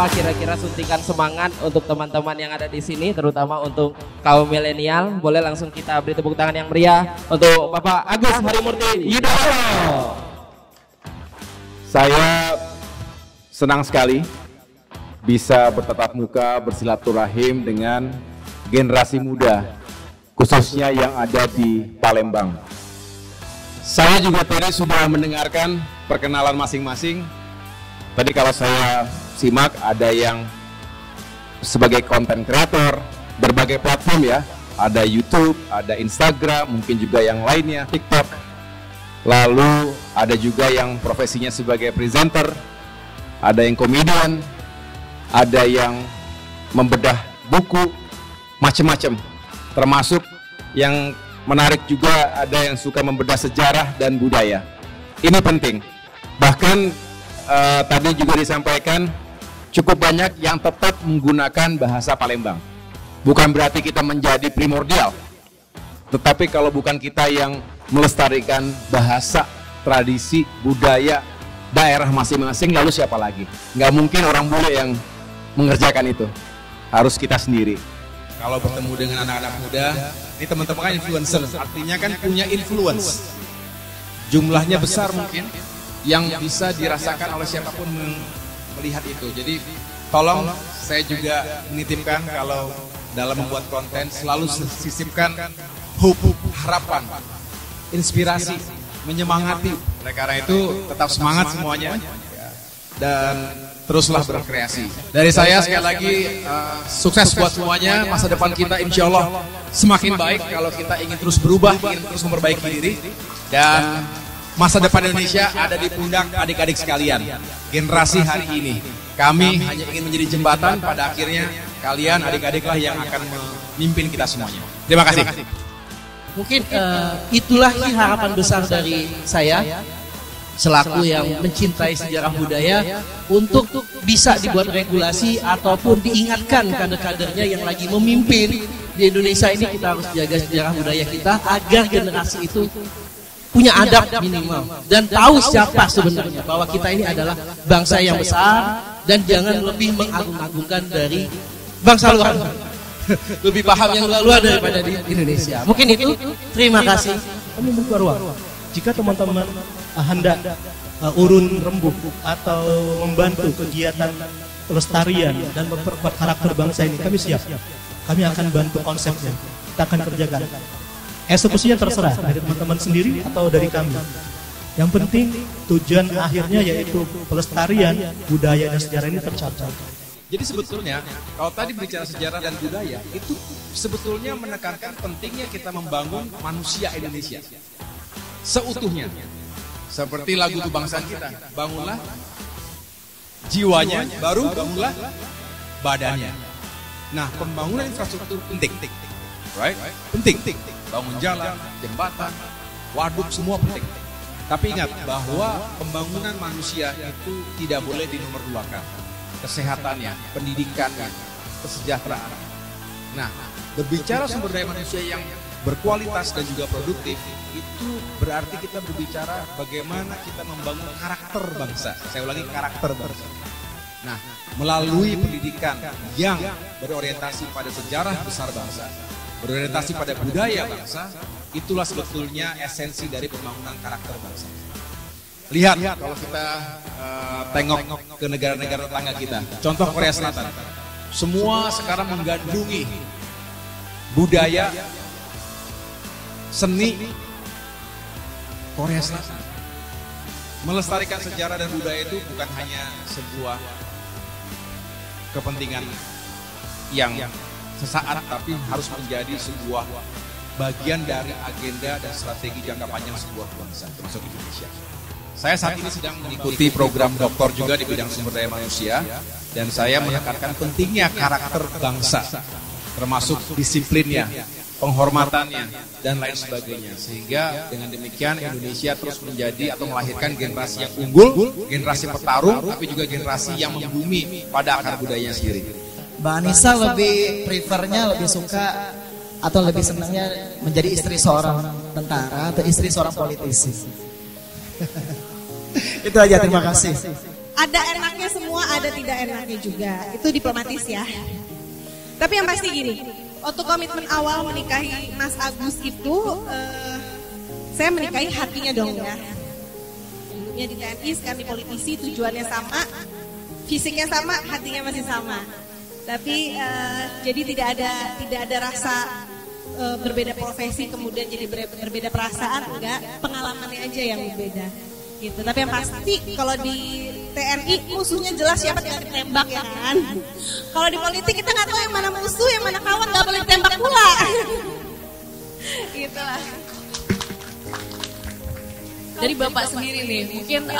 apa kira-kira suntikan semangat untuk teman-teman yang ada di sini, terutama untuk kaum milenial? Boleh langsung kita beri tepuk tangan yang meriah untuk Bapak Agus Harimurti Yudhoyono. Saya senang sekali bisa bertatap muka bersilaturahim dengan generasi muda, khususnya yang ada di Palembang. Saya juga tadi sudah mendengarkan perkenalan masing-masing. Tadi kalau saya simak ada yang sebagai konten kreator, berbagai platform ya. Ada YouTube, ada Instagram, mungkin juga yang lainnya, TikTok. Lalu ada juga yang profesinya sebagai presenter, ada yang komedian, ada yang membedah buku, macam-macam. Termasuk yang menarik juga ada yang suka membedah sejarah dan budaya. Ini penting. Bahkan tadi juga disampaikan cukup banyak yang tetap menggunakan bahasa Palembang. Bukan berarti kita menjadi primordial, tetapi kalau bukan kita yang melestarikan bahasa, tradisi, budaya daerah masing-masing, lalu siapa lagi? Nggak mungkin orang bule yang mengerjakan itu, harus kita sendiri. Kalau bertemu dengan anak-anak muda, ini teman-teman kan influencer, artinya kan punya influence. Jumlahnya besar mungkin, yang bisa dirasakan oleh siapapun melihat itu. Jadi tolong saya juga menitipkan kalau dalam membuat konten selalu sisipkan hope, harapan, inspirasi, menyemangati. Oleh karena itu tetap semangat semuanya dan teruslah berkreasi. Dari saya sekali lagi sukses buat semuanya. Masa depan kita insya Allah semakin baik kalau kita ingin terus berubah, ingin terus memperbaiki diri, dan masa depan Indonesia ada di pundak adik-adik sekalian, generasi hari ini. Kami hanya ingin menjadi jembatan, pada akhirnya kalian adik-adiklah yang akan memimpin kita semuanya. Terima kasih. Mungkin itulah harapan besar dari saya selaku yang mencintai sejarah budaya, untuk bisa dibuat regulasi ataupun diingatkan kader-kadernya yang lagi memimpin di Indonesia ini. Kita harus jaga sejarah budaya kita agar generasi itu punya adab minimal dan tahu siapa sebenarnya, bahwa kita ini adalah bangsa yang besar dan jangan lebih mengagung-agungkan dari bangsa luar. Lebih paham yang luar daripada di Indonesia. Mungkin itu. Terima kasih. Kami membuka ruang. Jika teman-teman hendak urun rembuk atau membantu kegiatan pelestarian dan memperkuat karakter bangsa ini, kami siap. Kami akan bantu konsepnya. Kita akan kerjakan. Eksekusinya terserah dari teman-teman sendiri atau dari kami. Yang penting tujuan akhirnya yaitu pelestarian budaya dan sejarah ini tercapai. Jadi sebetulnya kalau tadi berbicara sejarah dan budaya, itu sebetulnya menekankan pentingnya kita membangun manusia Indonesia seutuhnya. Seperti lagu kebangsaan kita, bangunlah jiwanya, baru bangunlah badannya. Nah, pembangunan infrastruktur penting, right? Penting. Bangun jalan, jembatan, waduk, semua penting. Tapi ingat bahwa pembangunan manusia itu tidak boleh dinomorduakan. Kesehatannya, pendidikannya, kesejahteraan. Nah, berbicara sumber daya manusia yang berkualitas dan juga produktif, itu berarti kita berbicara bagaimana kita membangun karakter bangsa. Saya ulangi, karakter bangsa. Nah, melalui pendidikan yang berorientasi pada sejarah besar bangsa, berorientasi pada budaya bangsa, itulah sebetulnya esensi dari pembangunan karakter bangsa. Lihat kalau kita tengok ke negara-negara tetangga kita, contoh Korea Selatan, semua sekarang menggandungi budaya, seni Korea Selatan. Melestarikan sejarah dan budaya itu bukan hanya sebuah kepentingan yang sesaat, tapi harus menjadi sebuah bagian dari agenda dan strategi jangka panjang sebuah bangsa, termasuk Indonesia. Saya saat ini sedang mengikuti program doktor juga di bidang sumber daya manusia, dan saya menekankan pentingnya karakter bangsa, termasuk disiplinnya, penghormatannya, dan lain sebagainya. Sehingga dengan demikian Indonesia terus menjadi atau melahirkan generasi yang unggul, generasi petarung, tapi juga generasi yang membumi pada akar budayanya sendiri. Mbak Anissa lebih prefernya, lebih suka atau lebih senangnya menjadi istri seorang tentara atau istri seorang politisi? Itu aja, terima kasih. ada enaknya semua, ada tidak enaknya juga. Itu diplomatis ya. Tapi yang pasti gini, waktu komitmen awal menikahi Mas Agus itu, saya menikahi hatinya dong ya. Dulunya di TNI, sekarang di politisi, tujuannya sama, fisiknya sama, hatinya masih sama. Tapi jadi tidak ada rasa berbeda profesi kemudian jadi berbeda perasaan, enggak, pengalamannya aja yang berbeda. Gitu. Tapi yang pasti kalau di TNI musuhnya jelas siapa, tinggal ditembak ya kan. Kalau di politik kita nggak tahu yang mana musuh, yang mana kawan, nggak boleh ditembak pula. Gitulah. Dari Bapak sendiri nih, mungkin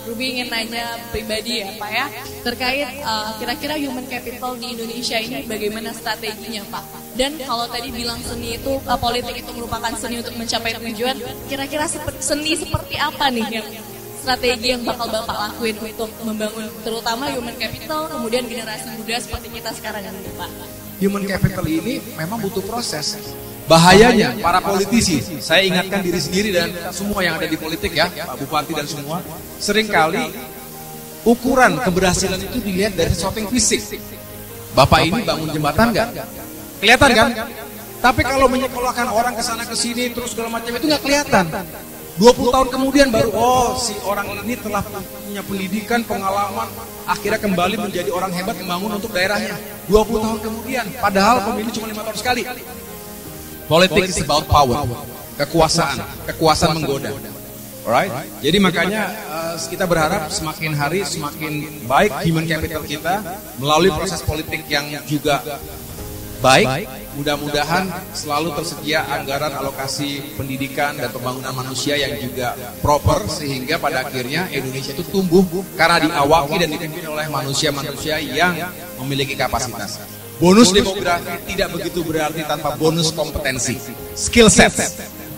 Ruby ingin nanya pribadi ya Pak ya, terkait kira-kira human capital di Indonesia ini bagaimana strateginya Pak? Dan kalau tadi bilang seni itu, politik itu merupakan seni untuk mencapai tujuan, kira-kira seni seperti apa nih yang strategi yang bakal Bapak lakuin untuk membangun terutama human capital, kemudian generasi muda seperti kita sekarang ini Pak? Human capital ini memang butuh proses. Bahayanya para politisi, saya ingatkan diri sendiri dan semua yang ada di politik ya, Pak Bupati dan semua, seringkali ukuran keberhasilan itu dilihat dari sesuatu yang fisik. Bapak ini bangun jembatan nggak? Kelihatan kan? Tapi kalau menyekolahkan orang ke sana ke sini terus segala macam itu nggak kelihatan. 20 tahun kemudian baru, oh si orang ini telah punya pendidikan, pengalaman, akhirnya kembali menjadi orang hebat membangun untuk daerahnya. 20 tahun kemudian, padahal pemilu cuma 5 tahun sekali. Politics is about power, kekuasaan menggoda. Alright? Jadi makanya kita berharap semakin hari semakin baik human capital kita melalui proses politik yang juga baik. Mudah-mudahan selalu tersedia anggaran alokasi pendidikan dan pembangunan manusia yang juga proper sehingga pada akhirnya Indonesia itu tumbuh karena diawaki dan dipimpin oleh manusia-manusia yang memiliki kapasitas. Bonus demografi tidak begitu berarti tanpa bonus kompetensi, skill set.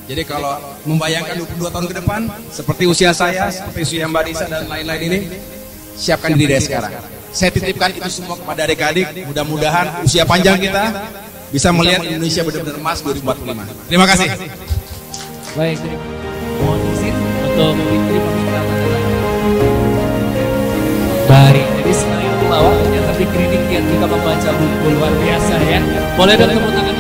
Jadi kalau membayangkan 22 tahun ke depan, seperti usia saya, seperti usia Mbak Risa dan lain-lain ini, siapkan diri dari sekarang. Saya titipkan itu semua kepada adik-adik, mudah-mudahan usia panjang kita bisa melihat Indonesia benar-benar emas 2045. Terima kasih. Baik, mohon izin untuk mengikuti pembicaraan adalah baik. Jadi selain pelawak ternyata di klinik yang juga membaca buku luar biasa ya. Boleh dong tepuk tangan.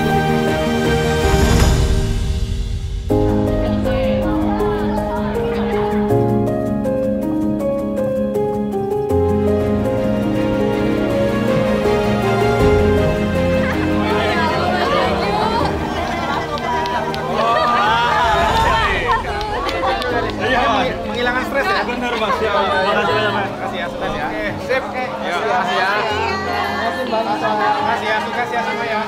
Menghilangkan stres ya? Benar Mas. Makasih ya, stres ya. Oke, sip. Makasih ya. Makasih ya, sukses ya sama ya.